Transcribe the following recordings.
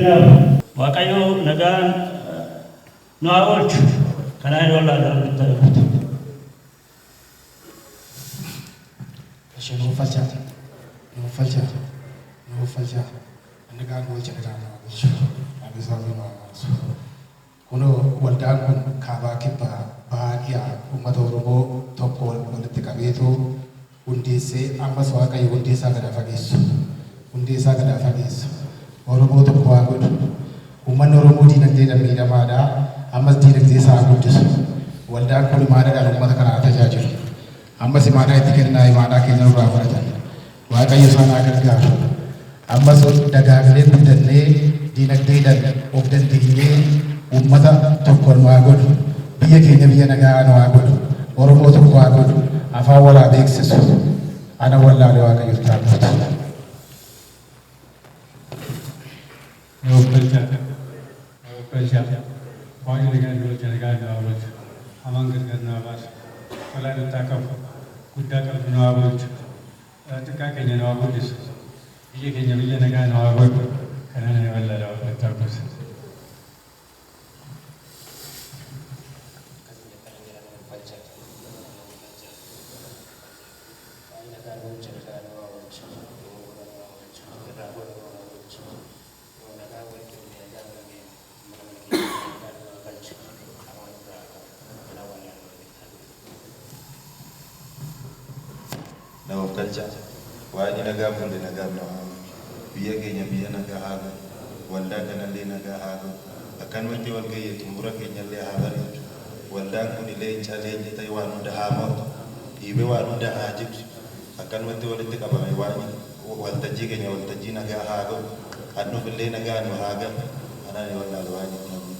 Waaqayyo nagaan nu haa oolchu. Kanaan walaa darbuu ta'e. Nuuf falchaa. Nagaan nu oolchu nagaan nu haa oolchu. Abisaa nu haa oolchu. Kunoo waldaan kun kaabaa kibbaa bahaa dhiyaa uummata Oromoo tokko walitti qabeetu hundeessee ammas Waaqayyo hundeessaa gad fageessu. Oromoo tokko haa godhu. Uummanni Oromoo diinagdeedhaan miidhamaadha. Ammas diinagdee isaa haa guddisu. Waldaan kun imaanaadhaan uummata kanaa tajaajilu. Ammas imaanaa itti kennaa imaanaa keenya nurraa fudhatan. Waaqayyo isaan haa gargaaru. Ammas dagaaglee guddannee diinagdeedhaan of dandeenyee uummata tokko nu haa godhu. Biyya keenya biyya nagaa nu haa godhu. Oromoo tokko haa godhu. Afaan walaa beeksisu. Ana wallaalee Waaqayyo taa'uuti. Nuuf falchaa. Waaqayyo nagaan nu oolchu nagaan nu haa oolchu. Hamaan gargar nu haa baasu. Tolaan itti haa qabu. Guddaa qabdu nu haa oolchu. Xiqqaa keenya nu haa guddisu. Biyya keenya biyya nagaa nu haa godhu. Kanaan ani wallaalee Waaqayyo taa'uuti. Nuuf falchaa. Waaqni nagaa fuudhee nagaa nu haa oolchu. Biyya keenya biyya nagaa haa godhu. Waldaa kanallee nagaa haa godhu. Akkanumatti wal ga'ee xumura keenyallee haa bareechu. Waldaan kun illee caleenya ta'e waan hunda haa mo'atu. Dhiibee waan hunda haa jibsu. Akkanumatti walitti qabame waan waltajjii keenya waltajjii nagaa haa godhu. Annuuf illee nagaa nu haa galu. Anaan wallaalu waan jedhamu.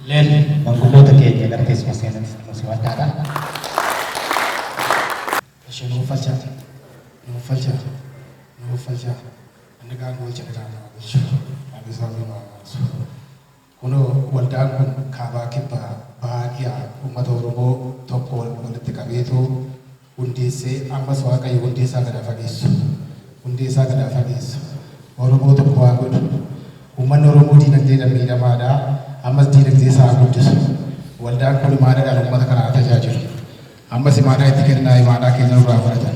Leen manguddoota keenya gara keessuma seenatti nusi waddaadha. Nuuf falchaa. Nagaan nu oolchu nagaan nu haa oolchu. Abisaa nu haa oolchu. Kunoo waldaan kun kaabaa kibbaa bahaa dhiyaa uummata Oromoo tokko walitti qabeetu hundeessee ammas Waaqayyo hundeessaa gad fageessu. Oromoo tokko haa godhu. Uummanni Oromoo diinagdeedhaan miidhamaadha. Ammas diinagdee isaa haa guddisu. Waldaan kun imaanaadhaan uummata kanaa tajaajilu. Ammas imaanaa itti kennaa imaanaa keenya nurraa fudhatan.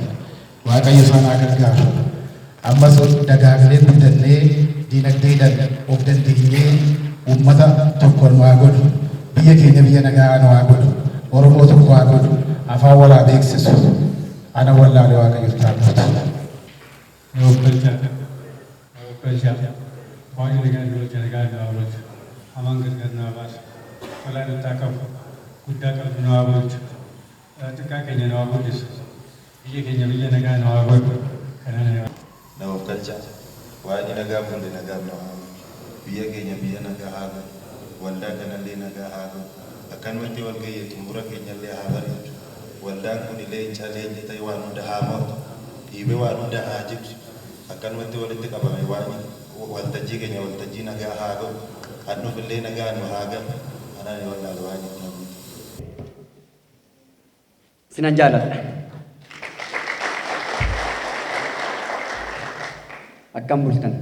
Waaqayyo isaan haa gargaaru. Ammas dagaaglee guddannee diinagdeedhaan of dandeenyee uummata tokko nu haa godhu. Biyya keenya biyya nagaa nu haa godhu. Oromoo tokko haa godhu. Afaan walaa beeksisu. Ana wallaalee Waaqayyo taa'uuti. Nuuf falchaa. Waaqayyo nagaan nu oolchu nagaan nu haa oolchu. Hamaan gargar nu haa baasu. Tolaan itti haa qabu. Guddaa qabdu nu haa oolchu. Xiqqaa keenya nu haa guddisu. Biyya keenya biyya nagaa nu haa godhu. Kanaan ani Nuuf falchaa. Waaqni nagaa fuudhee nagaa nu haa oolchu. Biyya keenya biyya nagaa haa godhu. Waldaa kanallee nagaa haa godhu. Akkanumatti wal ga'ee xumura keenyallee haa bareechu. Waldaan kun illee caleenya ta'e waan hunda haa mo'atu. Dhiibee waan hunda haa jibsu. Akkanumatti walitti qabame waan waltajjii keenya waltajjii nagaa haa godhu. Annuuf illee nagaa nu haa galu. Anaan wallaalu waan jedhamu. Sinan jaaladha. Akkam bultan.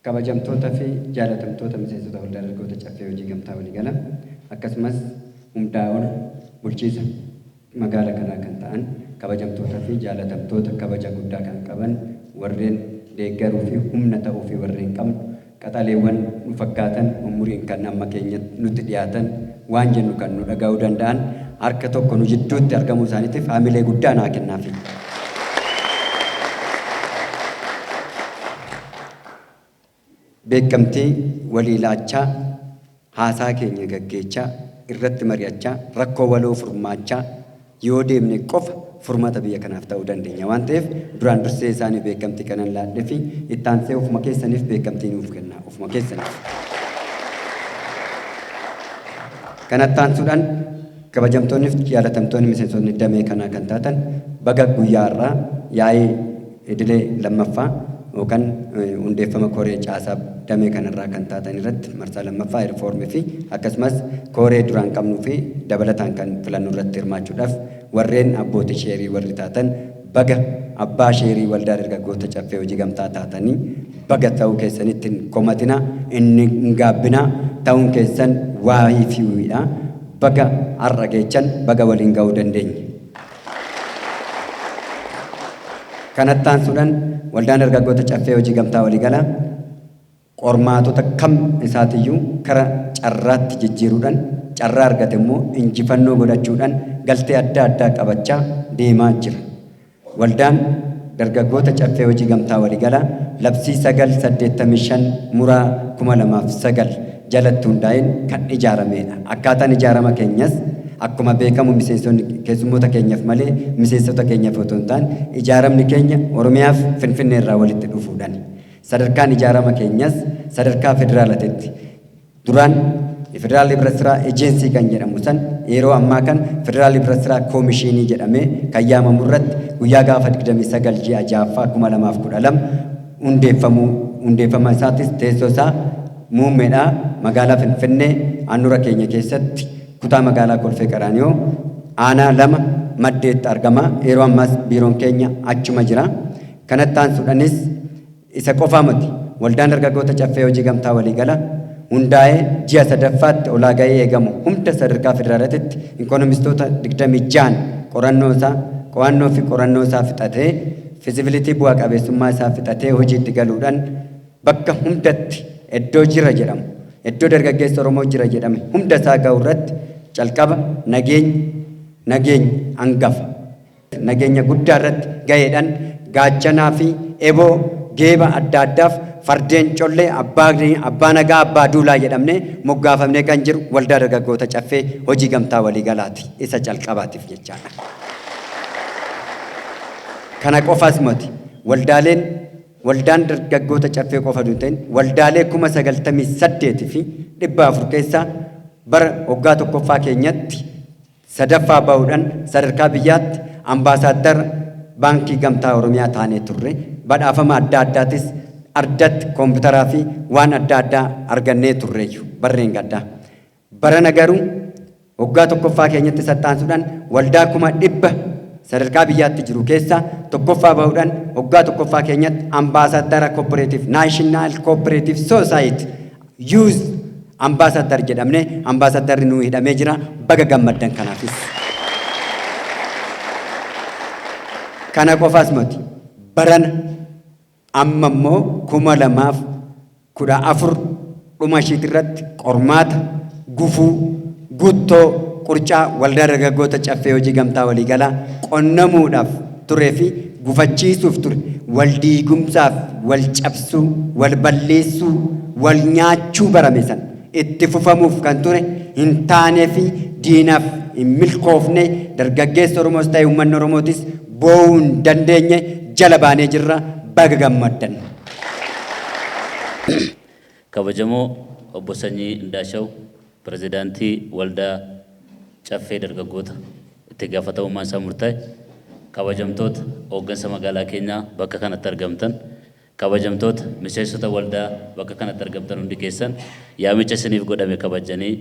Kabajamtoota fi jaalatamtoota miseensota waldaa dargaggoota caffee hojii gamtaa walii gala akkasumas hundaa'uun bulchiisa magaalaa kanaa kan ta'an kabajamtoota fi jaalatamtoota kabaja guddaa kan qaban warreen deeggaruu fi humna ta'uu fi warreen qabnu qaxaleewwan nu fakkaatan umuriin kan amma keenya nutti dhiyaatan waan jennu kan nu dhaga'uu danda'an harka tokko nu jidduutti argamuu isaaniitiif haamilee guddaa naa kennaafi. Beekamtii walii laachaa haasaa keenya gaggeechaa irratti mari'achaa rakkoo waloo furmaachaa yoo deemne qofa furmaata biyya kanaaf ta'uu dandeenya waan ta'eef duraan dursee isaanii beekamtii kanan laadhee fi ittaansee ofuma keessaniif beekamtii nuuf kennaa ofuma keessaniif. Kanattaansuudhaan kabajamtoonni fi jaalatamtoonni miseensonni damee kanaa kan taatan baga guyyaa irraa yaa'ii idilee lammaffaa yookaan hundeeffama koree caasaa damee kanarraa kan taatan irratti marsaa lammaffaa riifoormii fi akkasumas koree duraan qabnuu fi dabalataan kan filannu irratti hirmaachuudhaaf warreen abbootii sheerii warri taatan baga abbaa sheerii waldaa dargaggoota caffee hojii gamtaa taatanii baga ta'uu keessanitti hin komatina inni hin gaabbina ta'uun keessan waa'ee fi wiidha baga har'a geechan baga waliin ga'uu dandeenye. Kanattaan suudhaan waldaan dargaggoota caffee hojii gamtaa waliigala qormaatota kam isaatiyyuu kara carraatti jijjiiruudhaan carraa argate immoo injifannoo godhachuudhaan galtee adda addaa qabachaa deemaa jira. Waldaan dargaggoota caffee hojii gamtaa waliigala labsii 985 muraa 2009 jalatti hundaa'een kan ijaaramedha. Akkaataan ijaarama keenyas akkuma beekamu miseensonni keessummoota keenyaaf malee miseensota keenyaaf otoo hin taane ijaaramni keenya Oromiyaaf Finfinnee irraa walitti dhufuudhaan sadarkaan ijaarama keenyas sadarkaa federaalaatti duraan Federal Libra Agency kan jedhamu san yeroo ammaa kan Federal Libra Commission jedhamee kan yaamamu irratti guyyaa gaafa 29 ji'a jaaffaa 2012 hundeeffama isaatis teessoo isaa muummeedhaa magaalaa Finfinnee handhuura keenya keessatti kutaa magaalaa Kolfee Qaraaniyoo aanaa 2 maddeetti argama. Yeroo ammaas biiroon keenya achuma jira. Kanattaan suudhanis isa qofaa miti waldaan dargaggoota caffee hojii gamtaa waliigala hundaa'ee ji'a sadaffaatti olaa ga'ee eegamu hunda sadarkaa federaalaatti ikoonomistoota 26 qorannoo isaa fixatee fizibilitii bu'aa qabeessummaa isaa fixatee hojiitti galuudhaan bakka hundatti iddoo jira jedhamu iddoo dargaggeessa Oromoo jira jedhame hunda isaa ga'u irratti calqaba nageenya hangafa nageenya guddaa irratti ga'eedhaan gaachanaa fi eboo geeba adda addaaf fardeen collee abbaa nagaa abbaa duulaa jedhamne moggaafamnee kan jiru waldaa dargaggoota caffee hojii gamtaa waliigalaati isa calqabaatiif jechaadha. Kana qofaas miti waldaan dargaggoota caffee qofa duuteen waldaalee 98 fi 400 keessaa bara waggaa tokkoffaa keenyatti sadaffaa bahuudhaan sadarkaa biyyaatti ambaasaaddara baankii gamtaa Oromiyaa taanee turre badhaafama adda addaatis ardatti kompiitaraa fi waan adda addaa argannee turreeyyu barreen gaddaa. Barana garuu waggaa tokkoffaa keenyatti sattaansuudhaan waldaa 100 sadarkaa biyyaatti jiru keessaa tokkoffaa bahuudhaan waggaa tokkoffaa keenyatti ambaasaaddara cooperative national cooperative society youth ambaasaadar jedhamne ambaasaaddarri nuu hidhamee jira baga gammaddan kanaafis. Kana qofaas miti barana amma immoo 2014 dhuma ishiitirratti qormaata gufuu guttoo qurcaa waldaa dargaggoota caffee hojii gamtaa waliigalaa qonnamuudhaaf turee fi gufachiisuuf ture wal diigumsaaf wal cabsuu wal balleessuu wal nyaachuu barame san itti fufamuuf kan ture hin taanee fi diinaaf hin milkoofne dargaggeessa Oromoos ta'e uummanni Oromootis boo'uu hin dandeenye jala baanee jirra baga gammaddan. Kabajamoo obbo Sanyii Indaashaw pirezidaantii waldaa caffee dargaggoota itti gaafatamummaan isaa murtaa'e kabajamtoota hooggansa magaalaa keenyaa bakka kanatti argamtan kabajamtoota miseensota waldaa bakka kanatti argamtan hundi keessan yaamicha isiniif godhame kabajanii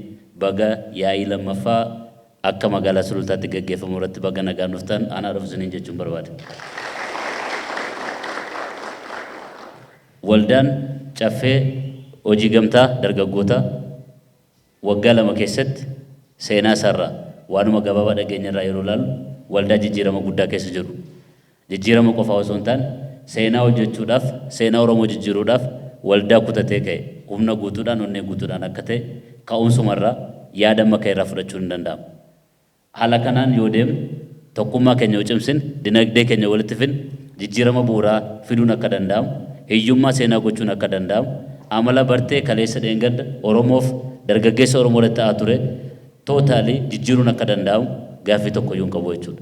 baga yaa'ii lammaffaa akka magaalaa sulultaatti gaggeeffamu irratti baga nagaan dhuftan anaa dhufu isiniin jechuun barbaada. Waldaan caffee hojii gamtaa dargaggoota waggaa 2 keessatti seenaa isaarraa waanuma gabaabaa dhageenyarraa yeroo ilaallu waldaa jijjiirama guddaa keessa jiru. Jijjiirama qofaa osoo hin taane seenaa hojjechuudhaaf seenaa Oromoo jijjiiruudhaaf waldaa kutatee ka'e humna guutuudhaan onnee guutuudhaan akka ta'e ka'umsumarraa yaada makka irraa fudhachuun hin danda'amu. Haala kanaan yoo deemne tokkummaa keenya yoo cimsine dinagdee keenya walitti fidne jijjiirama bu'uuraa fiduun akka danda'amu hiyyummaa seenaa gochuun akka danda'amu amala bartee kaleessa dheengadda Oromoof dargaggeessa Oromoo irratti ta'aa ture tootaalii jijjiiruun akka danda'amu gaaffii tokko iyyuu hin qabu jechuudha.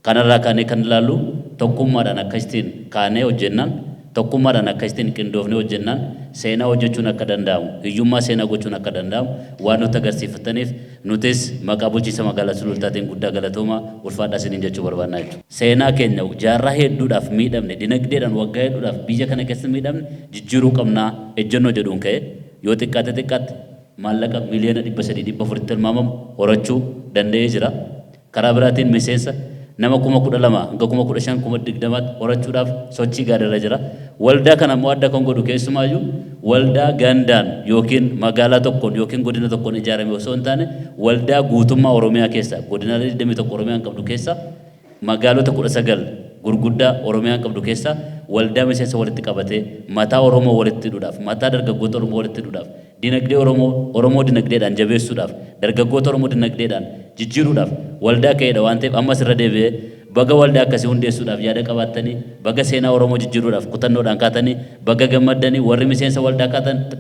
Kanarraa kaanee kan ilaallu tokkummaadhaan akkasitiin kaanee hojjennaan tokkummaadhaan akkasitiin qindoofnee hojjennaan seenaa hojjechuun akka danda'amu hiyyummaa seenaa gochuun akka danda'amu waan nuti agarsiifataniif nutis maqaa bulchiinsa magaalaa sulultaatiin guddaa galatoomaa ulfaadhaa isiniin jechuu barbaannaa jechuudha. Seenaa keenya jaarraa hedduudhaaf miidhamne dinagdeedhaan waggaa hedduudhaaf biyya kana keessa miidhamne jijjiiruu qabnaa ejjennoo jedhuun ka'e yoo xiqqaate maallaqa miliyoona 300 400 tilmaamamu horachuu danda'ee jira. Karaa biraatiin miseensa nama 12,000 hanga 15,000 20,000 horachuudhaaf sochii gaarii jira. Waldaa kana immoo adda kan godhu keessumaayyuu waldaa gandaan yookiin magaalaa tokkoon yookiin godina tokkoon ijaarame osoo hin taane waldaa guutummaa Oromiyaa keessa godinaalee 21 Oromiyaan qabdu keessa magaalota 19 gurguddaa Oromiyaan qabdu keessa waldaa miseensa walitti qabatee mataa Oromoo walitti hidhuudhaaf mataa dargaggoota Oromoo walitti hidhuudhaaf dinagdee Oromoo dinagdeedhaan jabeessuudhaaf dargaggoota Oromoo dinagdeedhaan jijjiiruudhaaf waldaa ka'eedha waan ta'eef ammas irra deebi'ee baga waldaa akkasii hundeessuudhaaf yaada qabaatanii baga seenaa Oromoo jijjiiruudhaaf kutannoodhaan kaatanii baga gammaddanii warri miseensa waldaa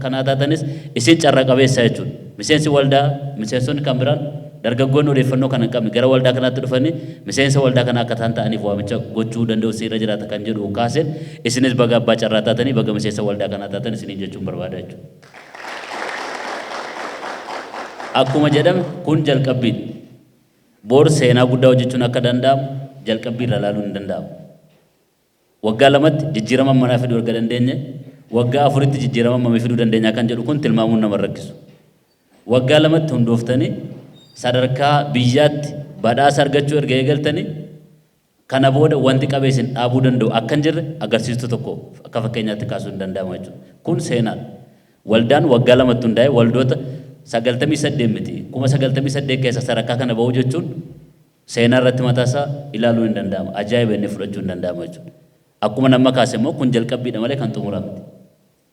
kanaa taatanis isin carraa qabeessa jechuudha. Miseensi waldaa miseensonni kan biraan dargaggoonni odeeffannoo kan hin qabne gara waldaa kanaatti dhufanii miseensa waldaa kanaa akka ta'aniif waamicha gochuu danda'u seera jiraata kan jedhu kaaseen isinis baga abbaa carraa taatanii baga miseensa waldaa kanaa taatan isiniin jechuun barbaada jechuudha. Akkuma jedhame kun jalqabbiin boor seenaa guddaa hojjechuun akka danda'amu jalqabbii irra ilaaluun hin danda'amu. Waggaa lamatti jijjiirama manaa fiduu erga dandeenye waggaa afuritti jijjiirama mamii fiduu dandeenya kan jedhu kun tilmaamuun nama rakkisu. Waggaa lamatti hundooftanii sadarkaa biyyaatti badhaasa argachuu erga eegaltanii kana booda wanti qabeessin dhaabuu danda'u akka hin jirre agarsiistuu tokko akka fakkeenyaatti kaasuu hin danda'amu jechuudha. Kun seenaan waldaan waggaa lamatti hundaa'e waldoota 98 miti 98 keessa sadarkaa kana ba'uu jechuun seenaa irratti mataasaa ilaaluu hin danda'amu. Ajaa'iba inni fudhachuu hin danda'amu jechuudha. Akkuma nama kaase immoo kun jalqabbiidha malee kan xumuraa miti.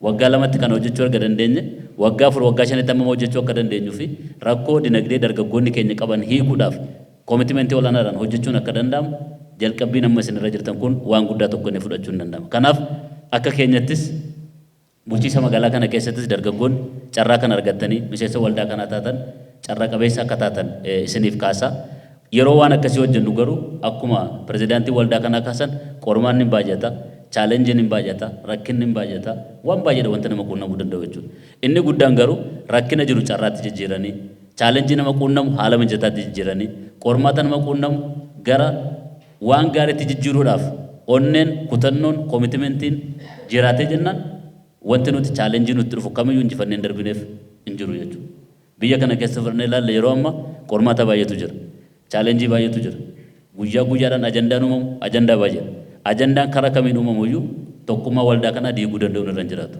Waggaa lamatti kana hojjechuu erga dandeenye waggaa afur waggaa shanitti amma hojjechuu akka dandeenyuu fi rakkoo dinagdee dargaggoonni keenya qaban hiikuudhaaf koomitimentii olaanaadhaan hojjechuun akka danda'amu jalqabbiin amma isin irra jirtan kun waan guddaa tokko inni fudhachuu hin danda'amu. Kanaaf akka keenyattis bulchiisa magaalaa kana keessattis dargaggoonni carraa kan argattanii miseensa waldaa kanaa taatan carraa qabeessa akka taatan isiniif kaasaa. Yeroo waan akkasii hojjennu garuu akkuma pirezidaantii waldaa kanaa kaasan qormaan ni baajata, chaalenjiin ni baajata, rakkinni ni baajata, waan baay'eedha wanta nama quunnamuu danda'u jechuudha. Inni guddaan garuu rakkina jiru carraatti jijjiiranii, chaalenjii nama quunnamu haala mijataatti jijjiiranii, qormaata nama quunnamu gara waan gaariitti jijjiiruudhaaf onneen, kutannoon, koomitimentiin jiraatee jennaan wanti nuti chaalenjii nutti dhufu kamiyyuu injifanneen darbineef hin jiru jechuudha. Biyya kana keessa fudhannee ilaalle yeroo ammaa qormaata baay'eetu jira. Chaalenjii baay'eetu jira. Guyyaa guyyaadhaan ajandaan uumamu ajandaa baay'eedha. Ajandaan karaa kamiin uumamu iyyuu tokkummaa waldaa kanaa diiguu danda'u irra hin jiraatu.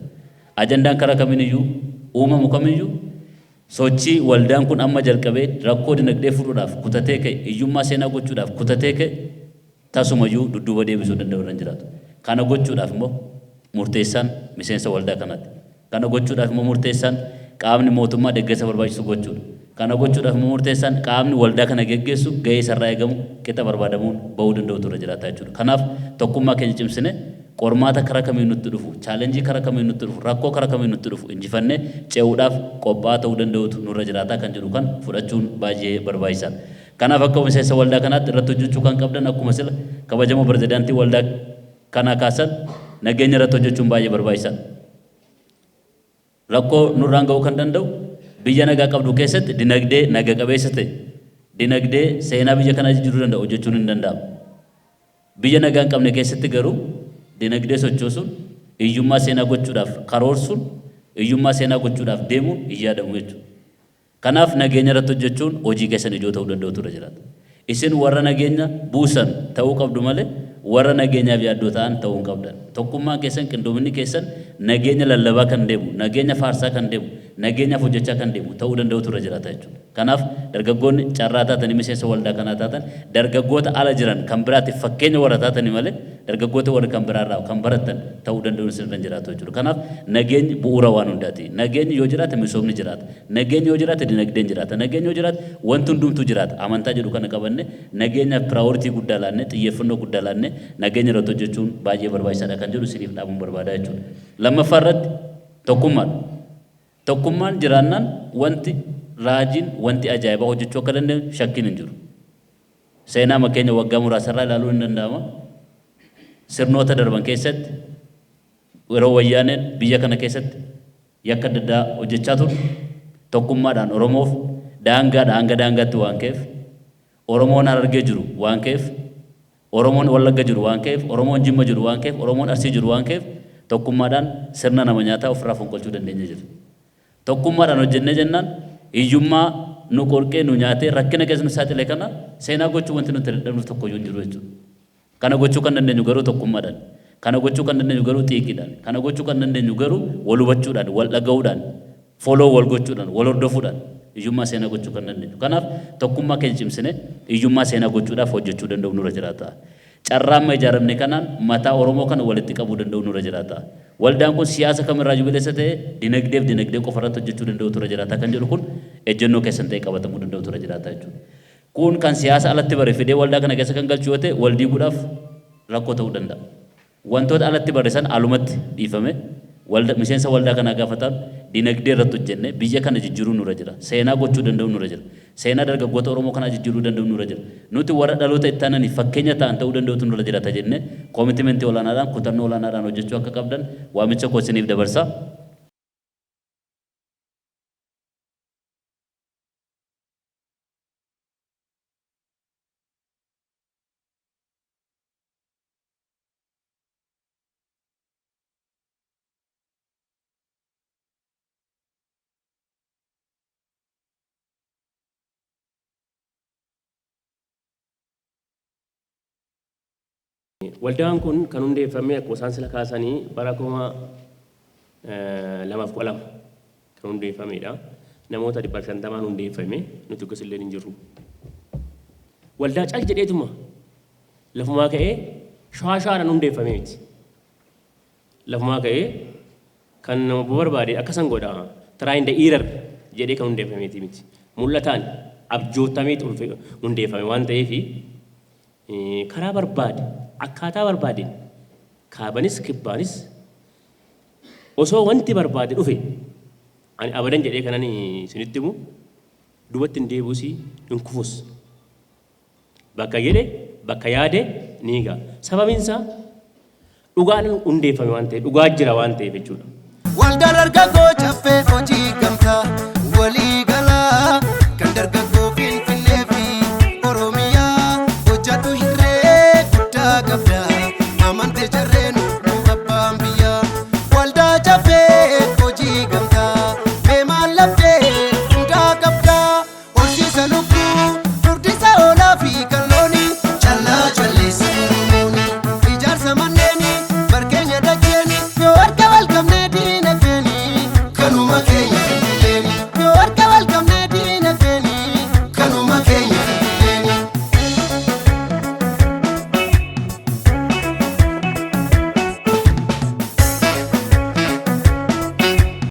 Ajandaan karaa kamiin iyyuu uumamu kamiyyuu sochii waldaan kun amma jalqabee rakkoo dinagdee furuudhaaf kutatee ka'e hiyyummaa seenaa gochuudhaaf kutatee ka'e tasumayyuu dudduuba deebisuu danda'u irra hin jiraatu. Kana gochuudhaaf immoo murteessaan miseensa waldaa kanaati. Kana gochuudhaaf immoo murteessaan qaamni mootummaa deeggarsa barbaachisu gochuudha. Kana gochuudhaaf immoo murteessaan qaamni waldaa kana geggeessu gahee isarraa eegamu qixa barbaadamuun bahuu danda'utu irra jiraata jechuudha. Kanaaf tokkummaa keenya cimsine qormaata karaa kamiin nutti dhufu, chaalenjii karaa kamiin nutti dhufu, rakkoo karaa kamiin nutti dhufu injifannee ce'uudhaaf qophaa'aa ta'uu danda'utu nurra jiraata kan jedhu kan fudhachuun baay'ee barbaachisaadha. Kanaaf akka miseensa waldaa kanaatti irratti hojjechuu kan qabdan akkuma sila kabajamoo pirezidaantii waldaa kanaa kaasan nageenya irratti hojjechuun baay'ee barbaachisaadha. Rakkoo nurraan ga'uu kan danda'u biyya nagaa qabdu keessatti dinagdee naga qabeessa ta'e dinagdee seenaa biyya kanaa jijjiiruu danda'u hojjechuun hin danda'amu. Biyya nagaa hin qabne keessatti garuu dinagdee sochoosuun hiyyummaa seenaa gochuudhaaf karoorsuun hiyyummaa seenaa gochuudhaaf deemuun hin yaadamu jechuudha. Kanaaf nageenya irratti hojjechuun hojii keessan ijoo ta'uu danda'utu irra jiraata. Isin warra nageenya buusan ta'uu qabdu malee warra nageenyaaf yaaddoo ta'an ta'uu hin qabdan. Tokkummaan keessan qindoominni keessan nageenya lallabaa kan deemu, nageenya faarsaa kan deemu, nageenyaaf hojjechaa kan deemu ta'uu danda'utu irra jiraata jechuudha. Kanaaf dargaggoonni carraa taatanii miseensa waldaa kanaa taatan dargaggoota ala jiran kan biraatiif fakkeenya warra taatanii malee dargaggoota warra kan biraarraa kan baratan ta'uu danda'u irra jiraatu jechuudha. Kanaaf nageenyi bu'uura waan hundaati. Nageenyi yoo jiraate misoomni jiraata. Nageenyi yoo jiraate dinagdeen jiraata. Nageenyi yoo jiraate wanti hundumtuu jiraata. Amantaa jedhu kana qabanne nageenyaaf piraayoritii guddaa laanne xiyyeeffannoo guddaa laanne nageenya irratti hojjechuun baay'ee barbaachisaadha kan jedhu isiniif dhaabuun barbaada jechuudha. Lammaffaa irratti tokkummaadha. Tokkummaan jiraannaan wanti raajiin wanti ajaa'ibaa hojjechuu akka dandeenyu shakkiin hin jiru. Seenaa makkeenya waggaa muraasarraa ilaaluun hin danda'ama. Sirnoota darban keessatti yeroo wayyaaneen biyya kana keessatti yakka adda addaa hojjechaa ture tokkummaadhaan Oromoof daangaadha hanga daangaatti waan ka'eef Oromoon Harargee jiru waan ka'eef Oromoon Wallagga jiru waan ka'eef Oromoon Jimma jiru waan ka'eef Oromoon Arsii jiru waan ka'eef tokkummaadhaan sirna nama nyaataa ofirraa fonqolchuu dandeenya jira. Tokkummaadhaan hojjennee jennaan hiyyummaa nu qorqee nu nyaatee rakkina keessa nu saaxilee kana seenaa gochuu wanti nuti dadhabnuuf tokko iyyuu hin jiru jechuudha. Kana gochuu kan dandeenyu garuu tokkummaadhaan. Kana gochuu kan dandeenyu garuu xiiqiidhaan. Kana gochuu kan dandeenyu garuu wal hubachuudhaan, wal dhaga'uudhaan, foloo wal gochuudhaan, wal hordofuudhaan iyyummaa seenaa gochuu kan dandeenyu. Kanaaf tokkummaa keenya cimsine iyyummaa seenaa gochuudhaaf hojjechuu danda'u nurra jiraata. Carraamma ijaaramne kanaan mataa Oromoo kana walitti qabuu danda'u nurra jiraata. Waldaan kun siyaasa kamirraa jubileessa ta'e dinagdee qofa irratti hojjechuu danda'u turre jiraata kan jedhu kun ejjennoo keessan ta'e qabatamuu danda'u turre jiraata jechuudha. Kun kan siyaasa alatti bare fidee waldaa kana keessa kan galchu yoo ta'e waldii guudhaaf rakkoo ta'uu danda'a. Wantoota alatti barreessan alumatti dhiifame miseensa waldaa kanaa gaafatan dinagdee irratti hojjenne biyya kana jijjiiruu nurra jira. Seenaa gochuu danda'u nurra jira. Seenaa dargaggoota Oromoo kanaa jijjiiruu danda'u nurra jira. Nuti warra dhaloota itti aananii fakkeenya ta'an ta'uu danda'utu nurra jiraata jenne koomitimentii olaanaadhaan kutannoo olaanaadhaan hojjechuu akka qabdan waamicha koo isiniif dabarsa. Waldaan kun kan hundeeffame akkuma isaan sila kaasanii bara 2012 kan hundeeffamedha. Namoota 150 hundeeffame nuti gosa illee hin jirru. Waldaa cal jedheetuma lafumaa ka'ee shaashaadhaan hundeeffame miti. Lafumaa ka'ee kan nama barbaade akkasan godha trying the error jedhee kan hundeeffame miti. Mul'ataan abjootamee hundeeffame waan ta'eef karaa barbaade akkaataa barbaade kaabanis kibbaanis osoo wanti barbaade dhufe ani abadan jedhee kanan isinitti himu duubatti hin deebi'us hin kufus bakka jedhe bakka yaade ni eega sababiin isaa dhugaan hundeeffame waan ta'eef dhugaa jira waan ta'eef jechuudha. Waldaan dargaggoo caffee hojii gamtaa walii